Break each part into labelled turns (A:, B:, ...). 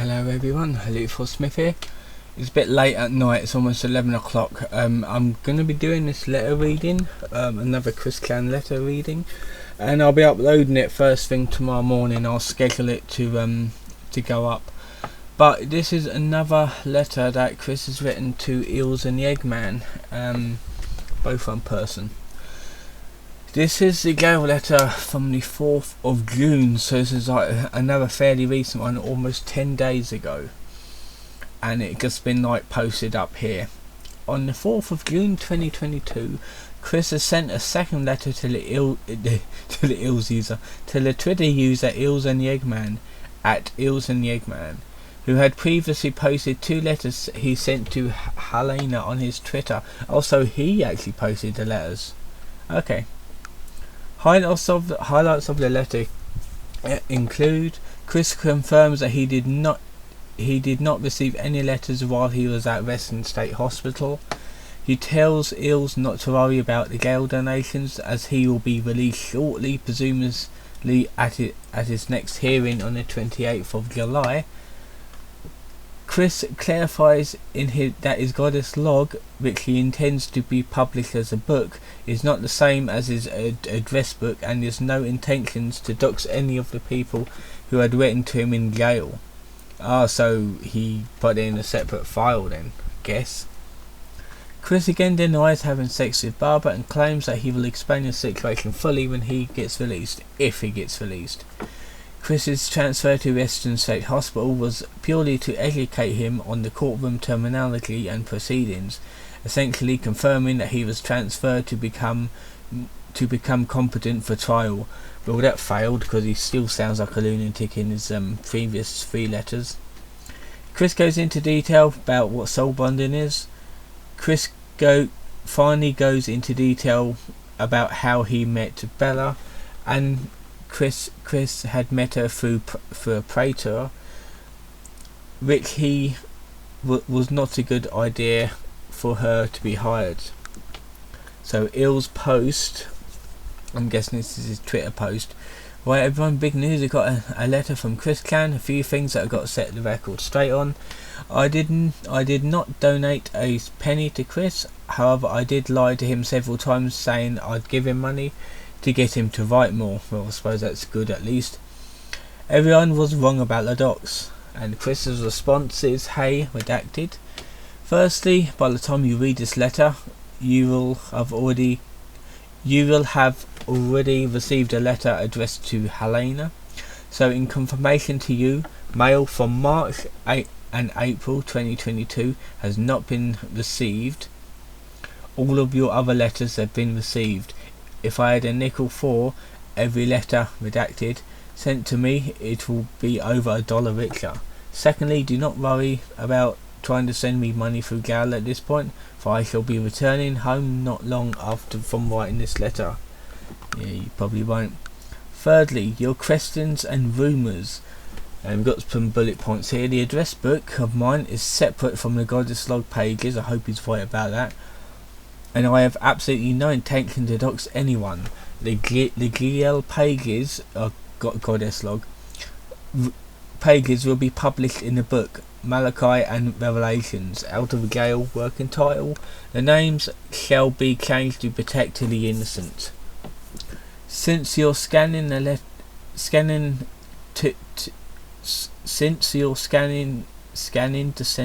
A: Hello everyone, Haliful Smith here. It's a bit late at night, it's almost 11 o'clock. I'm going to be doing this letter reading, another Chris Clan letter reading, and I'll be uploading it first thing tomorrow morning. I'll schedule it to go up. But this is another letter that Chris has written to Eels and the Eggman, both one person. This is the Gale letter from the 4th of June, so this is like another fairly recent one, almost 10 days ago. And it just been like posted up here. On the 4th of June 2022, Chris has sent a second letter to the Twitter user Eels and the Eggman, at Eels and the Eggman, who had previously posted 2 letters he sent to Helena on his Twitter. Also, he actually posted the letters. Okay. Highlights of the letter include: Chris confirms that he did not receive any letters while he was at Western State Hospital. He tells Eels not to worry about the Gale donations, as he will be released shortly, presumably at his next hearing on the 28th of July. Chris clarifies that his Goddess log, which he intends to be published as a book, is not the same as his address book, and there's no intentions to dox any of the people who had written to him in jail. So he put it in a separate file then, guess. Chris again denies having sex with Barbara and claims that he will explain the situation fully when he gets released, if he gets released. Chris's transfer to Western State Hospital was purely to educate him on the courtroom terminology and proceedings, essentially confirming that he was transferred to become competent for trial. Well, that failed because he still sounds like a lunatic in his previous 3 letters. Chris goes into detail about what soul bonding is. Chris finally goes into detail about how he met Bella, and Chris had met her through a praetor, which he was not a good idea for her to be hired. So Eels post, I'm guessing this is his Twitter post. Right everyone, big news, I got a letter from Chris Clan, a few things that I got to set the record straight on. I did not donate a penny to Chris, however I did lie to him several times saying I'd give him money to get him to write more. Well, I suppose that's good at least. Everyone was wrong about the docs, and Chris's response is, hey, redacted. Firstly, by the time you read this letter, you will have already received a letter addressed to Helena. So in confirmation to you, mail from March and April 2022 has not been received. All of your other letters have been received. If I had a nickel for every letter, redacted, sent to me, it will be over $1 richer. Secondly, do not worry about trying to send me money through Gale at this point, for I shall be returning home not long after from writing this letter. Yeah, you probably won't. Thirdly, your questions and rumours. We've got some bullet points here. The address book of mine is separate from the Goddess log pages. I hope he's right about that. And I have absolutely no intention to dox anyone. The GL pages, Goddess log pages, will be published in the book Malachi and Revelations, out of the Gale working title. The names shall be changed to protect the innocent. Since you're scanning to send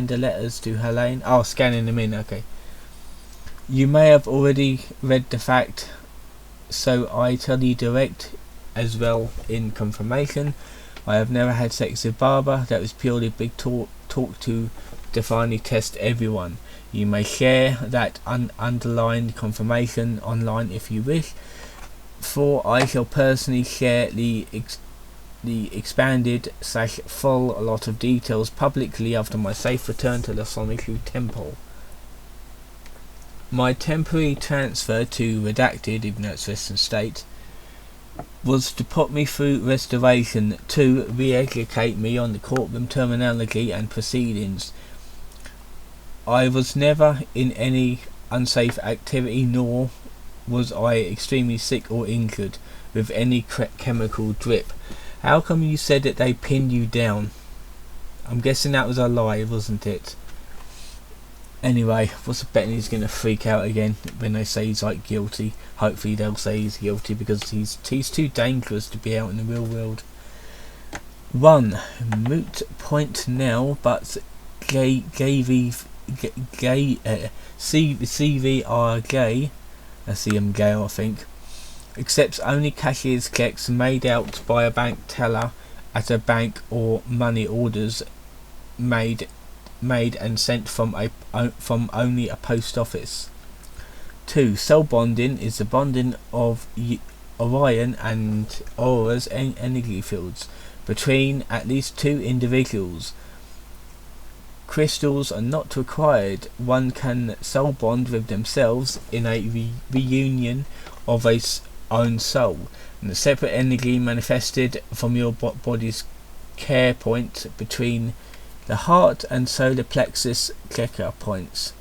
A: the letters to Helene, scanning them in, okay. You may have already read the fact, so I tell you direct as well in confirmation. I have never had sex with Barbara. That was purely a big talk to finally test everyone. You may share that underlined confirmation online if you wish, for I shall personally share the expanded / full lot of details publicly after my safe return to the Sonichu Temple. My temporary transfer to redacted, even though it's Western State, was to put me through restoration to re-educate me on the courtroom terminology and proceedings. I was never in any unsafe activity, nor was I extremely sick or injured with any chemical drip. How come you said that they pinned you down? I'm guessing that was a lie, wasn't it? Anyway, what's the betting he's going to freak out again when they say he's like guilty? Hopefully they'll say he's guilty because he's too dangerous to be out in the real world. 1 moot point now, but CVR gay, I see him gay I think, accepts only cashier's checks made out by a bank teller at a bank or money orders made and sent from only a post office. 2. Cell bonding is the bonding of Orion and Aura's energy fields between at least 2 individuals. Crystals are not required. One can soul bond with themselves in a reunion of a own soul, and the separate energy manifested from your body's care point between the heart and solar plexus checker points.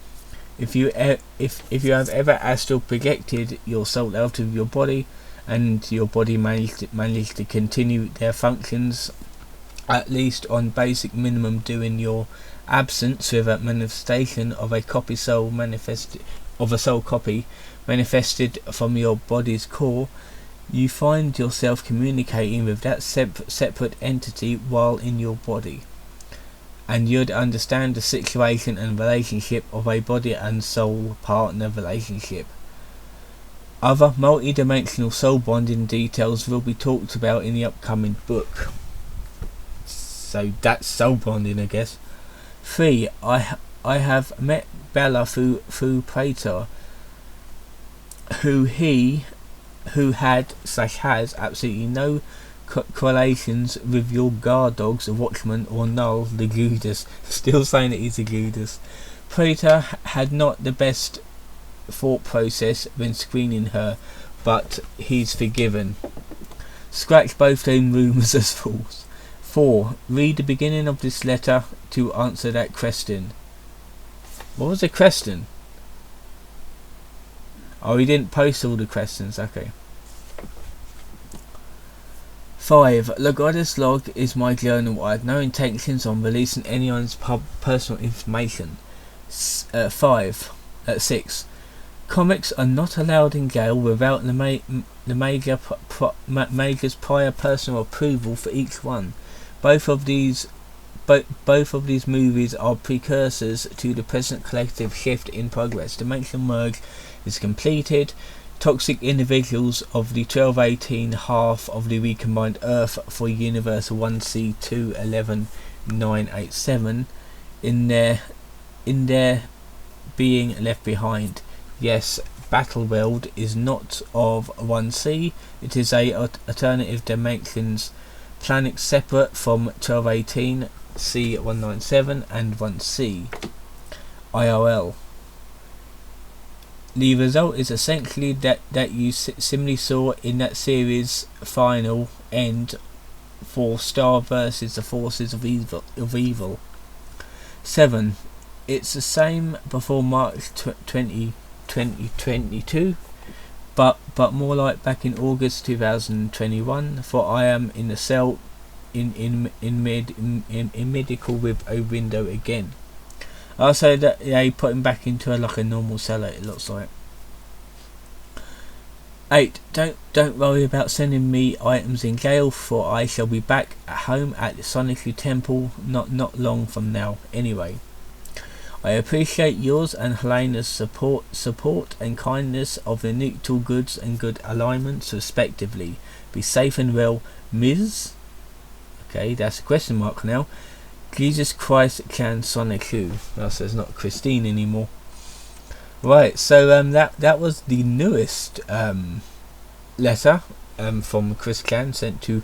A: If you have ever astral projected your soul out of your body, and your body managed to continue their functions, at least on basic minimum, during your absence, with a manifestation of a soul copy manifested from your body's core, you find yourself communicating with that separate entity while in your body, and you'd understand the situation and relationship of a body and soul partner relationship. Other multi-dimensional soul bonding details will be talked about in the upcoming book. So that's soul bonding, I guess. 3. I have met Bella through Prater, who has absolutely no correlations with your guard dogs, the Watchman or Null, the Judas. Still saying that he's a Judas. Prater had not the best thought process when screening her, but he's forgiven. Scratch both them rumours as false. 4. Read the beginning of this letter to answer that question. What was the question? Oh, he didn't post all the questions. Okay. 5. The Goddess Log is my journal. I had no intentions on releasing anyone's personal information. 6. Comics are not allowed in Gale without the Major's prior personal approval for each one. Both of these movies are precursors to the present collective shift in progress. Dimensional merge is completed. Toxic individuals of the 1218 half of the recombined Earth for Universal 1C211987 in their being left behind. Yes, Battleworld is not of 1C. It is a alternative dimensions planet separate from 1218 C197 and 1C IRL. The result is essentially that you similarly saw in that series final end for Star versus the forces of evil. 7. It's the same before March 2022, but more like back in August 2021. For I am in the cell in medical with a window again. So that they put him back into like a normal cell, it looks like. 8. Don't worry about sending me items in Gale, for I shall be back at home at the Sonichu Temple not long from now anyway. I appreciate yours and Helena's support and kindness of the neutral goods and good alignments respectively. Be safe and well, Ms. Okay, that's a question mark now. Jesus Christ can Sonichu. Oh, so it's not Christine anymore. Right, so that was the newest letter from Chris Clan sent to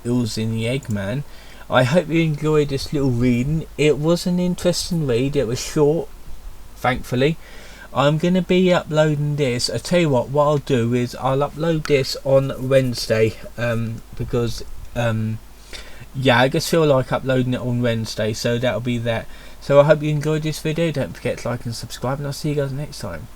A: Eels in the Eggman. I hope you enjoyed this little reading. It was an interesting read. It was short, thankfully. I'm going to be uploading this. I tell you what I'll do is I'll upload this on Wednesday because yeah, I just feel like uploading it on Wednesday, so that'll be that. So I hope you enjoyed this video. Don't forget to like and subscribe, and I'll see you guys next time.